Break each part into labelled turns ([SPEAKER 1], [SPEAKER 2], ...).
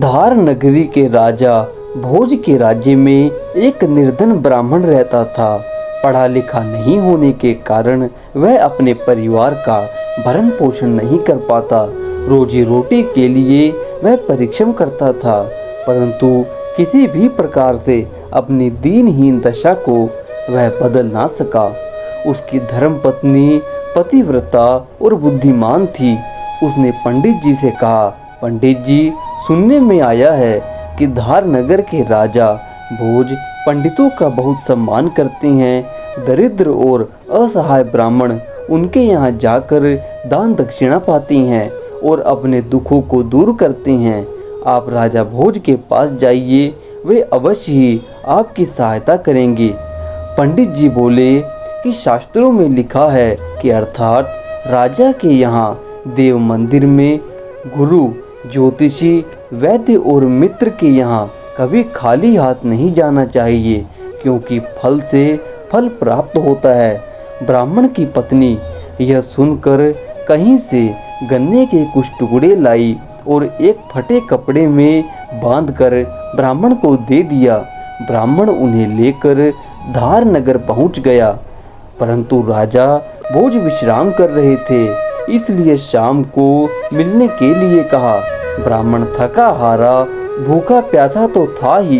[SPEAKER 1] धार नगरी के राजा भोज के राज्य में एक निर्धन ब्राह्मण रहता था। पढ़ा लिखा नहीं होने के कारण वह अपने परिवार का भरण पोषण नहीं कर पाता। रोजी रोटी के लिए वह परिश्रम करता था, परंतु किसी भी प्रकार से अपनी दीनहीन दशा को वह बदल ना सका। उसकी धर्मपत्नी पतिव्रता और बुद्धिमान थी। उसने पंडित जी से कहा, पंडित जी, सुनने में आया है कि धार नगर के राजा भोज पंडितों का बहुत सम्मान करते हैं। दरिद्र और असहाय ब्राह्मण उनके यहाँ जाकर दान दक्षिणा पाते हैं और अपने दुखों को दूर करते हैं। आप राजा भोज के पास जाइए, वे अवश्य ही आपकी सहायता करेंगे। पंडित जी बोले कि शास्त्रों में लिखा है कि अर्थात राजा के यहाँ देव मंदिर में गुरु, ज्योतिषी, वैद्य और मित्र के यहाँ कभी खाली हाथ नहीं जाना चाहिए, क्योंकि फल से फल प्राप्त होता है। ब्राह्मण की पत्नी यह सुनकर कहीं से गन्ने के कुछ टुकड़े लाई और एक फटे कपड़े में बांधकर ब्राह्मण को दे दिया। ब्राह्मण उन्हें लेकर धार नगर पहुँच गया, परंतु राजा भोज विश्राम कर रहे थे, इसलिए शाम को मिलने के लिए कहा। ब्राह्मण थका हारा भूखा प्यासा तो था ही,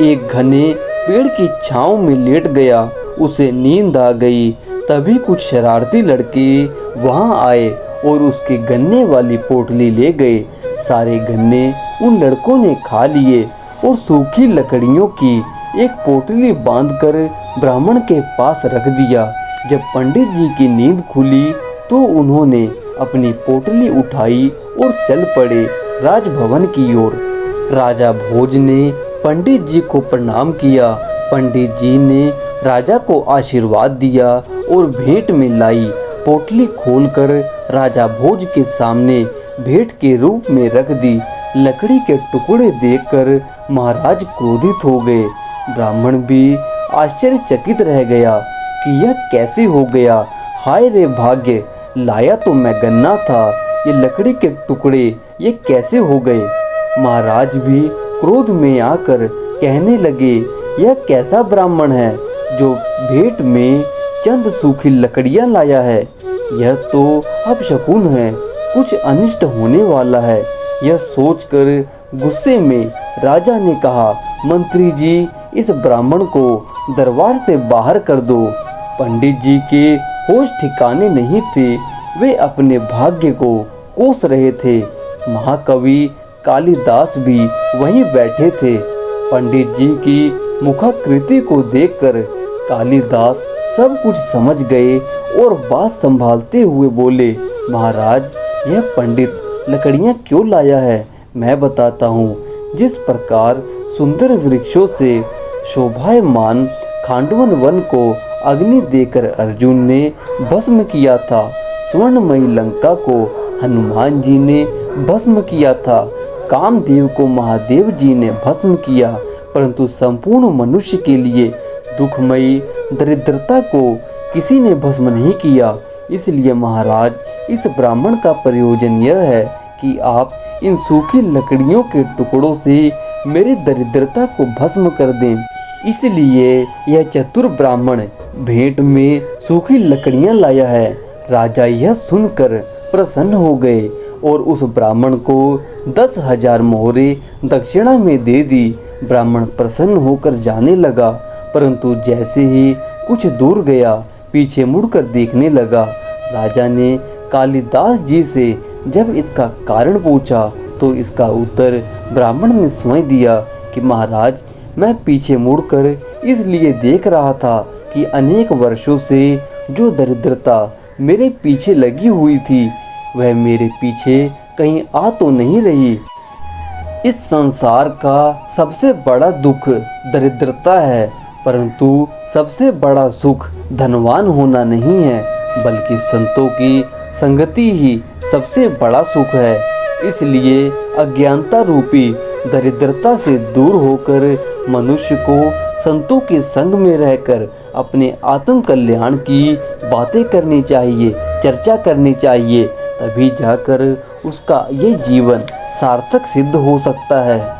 [SPEAKER 1] एक घने पेड़ की छांव में लेट गया। उसे नींद आ गई। तभी कुछ शरारती लड़के वहां आए और उसके गन्ने वाली पोटली ले गए। सारे गन्ने उन लड़कों ने खा लिए और सूखी लकड़ियों की एक पोटली बांधकर ब्राह्मण के पास रख दिया। जब पंडित जी की नींद खुली तो उन्होंने अपनी पोटली उठाई और चल पड़े राजभवन की ओर। राजा भोज ने पंडित जी को प्रणाम किया। पंडित जी ने राजा को आशीर्वाद दिया और भेंट में लाई पोटली खोलकर राजा भोज के सामने भेंट के रूप में रख दी। लकड़ी के टुकड़े देखकर महाराज क्रोधित हो गए। ब्राह्मण भी आश्चर्यचकित रह गया कि यह कैसे हो गया। हाय रे भाग्य, लाया तो मैं गन्ना था, ये लकड़ी के टुकड़े ये कैसे हो गए। महाराज भी क्रोध में आकर कहने लगे, यह कैसा ब्राह्मण है जो भेंट में चंद सूखी लकड़ियां लाया है। यह तो अपशकुन है, कुछ अनिष्ट होने वाला है। यह सोचकर गुस्से में राजा ने कहा, मंत्री जी, इस ब्राह्मण को दरबार से बाहर कर दो। पंडित जी के होश ठिकाने नहीं थे, वे अपने भाग्य को कोस रहे थे। महाकवि कालिदास भी वहीं बैठे थे। पंडित जी की मुखाकृति को देखकर कालिदास सब कुछ समझ गए और बात संभालते हुए बोले, महाराज, यह पंडित लकड़ियां क्यों लाया है, मैं बताता हूँ। जिस प्रकार सुंदर वृक्षों से शोभायमान खांडवन वन को अग्नि देकर अर्जुन ने भस्म किया था, स्वर्णमयी लंका को हनुमान जी ने भस्म किया था, कामदेव को महादेव जी ने भस्म किया, परंतु संपूर्ण मनुष्य के लिए दुखमयी दरिद्रता को किसी ने भस्म नहीं किया। इसलिए महाराज, इस ब्राह्मण का प्रयोजन यह है कि आप इन सूखी लकड़ियों के टुकड़ों से मेरी दरिद्रता को भस्म कर दें। इसलिए यह चतुर ब्राह्मण भेंट में सूखी लकड़ियां लाया है। राजा यह सुनकर प्रसन्न हो गए और उस ब्राह्मण को 10,000 मोहरे दक्षिणा में दे दी। ब्राह्मण प्रसन्न होकर जाने लगा, परंतु जैसे ही कुछ दूर गया, पीछे मुड़कर देखने लगा। राजा ने कालिदास जी से जब इसका कारण पूछा तो इसका उत्तर ब्राह्मण ने स्वयं दिया कि महाराज, मैं पीछे मुड़कर इसलिए देख रहा था कि अनेक वर्षों से जो दरिद्रता मेरे पीछे लगी हुई थी वह मेरे पीछे कहीं आ तो नहीं रही। इस संसार का सबसे बड़ा दुख दरिद्रता है, परंतु सबसे बड़ा सुख धनवान होना नहीं है, बल्कि संतों की संगति ही सबसे बड़ा सुख है। इसलिए अज्ञानता रूपी दरिद्रता से दूर होकर मनुष्य को संतों के संग में रहकर अपने आत्म कल्याण की बातें करनी चाहिए, चर्चा करनी चाहिए, तभी जाकर उसका ये जीवन सार्थक सिद्ध हो सकता है।